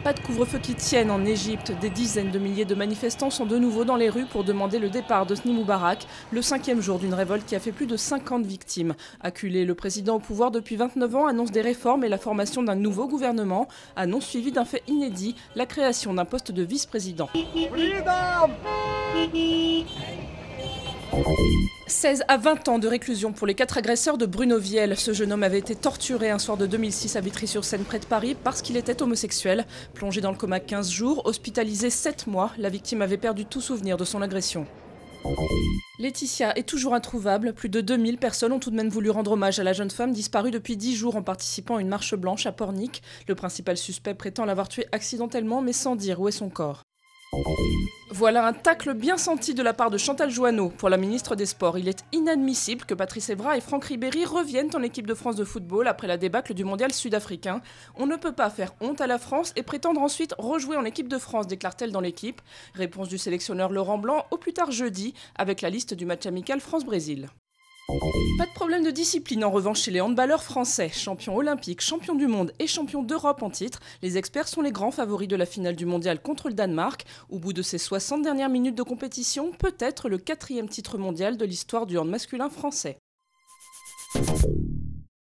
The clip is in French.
Pas de couvre-feu qui tienne en Égypte. Des dizaines de milliers de manifestants sont de nouveau dans les rues pour demander le départ d'Hosni Moubarak, le 5e jour d'une révolte qui a fait plus de 50 victimes. Acculé, le président au pouvoir depuis 29 ans annonce des réformes et la formation d'un nouveau gouvernement. Annonce suivie d'un fait inédit, la création d'un poste de vice-président. 16 à 20 ans de réclusion pour les 4 agresseurs de Bruno Viel. Ce jeune homme avait été torturé un soir de 2006 à Vitry-sur-Seine près de Paris parce qu'il était homosexuel. Plongé dans le coma 15 jours, hospitalisé 7 mois, la victime avait perdu tout souvenir de son agression. Laetitia est toujours introuvable. Plus de 2000 personnes ont tout de même voulu rendre hommage à la jeune femme disparue depuis 10 jours en participant à une marche blanche à Pornic. Le principal suspect prétend l'avoir tuée accidentellement mais sans dire où est son corps. Voilà un tacle bien senti de la part de Chantal Jouanneau pour la ministre des Sports. Il est inadmissible que Patrice Evra et Franck Ribéry reviennent en équipe de France de football après la débâcle du mondial sud-africain. On ne peut pas faire honte à la France et prétendre ensuite rejouer en équipe de France, déclare-t-elle dans l'équipe. Réponse du sélectionneur Laurent Blanc au plus tard jeudi avec la liste du match amical France-Brésil. Pas de problème de discipline en revanche chez les handballeurs français. Champions olympiques, champions du monde et champions d'Europe en titre, les experts sont les grands favoris de la finale du mondial contre le Danemark. Au bout de ces 60 dernières minutes de compétition, peut-être le 4e titre mondial de l'histoire du hand masculin français.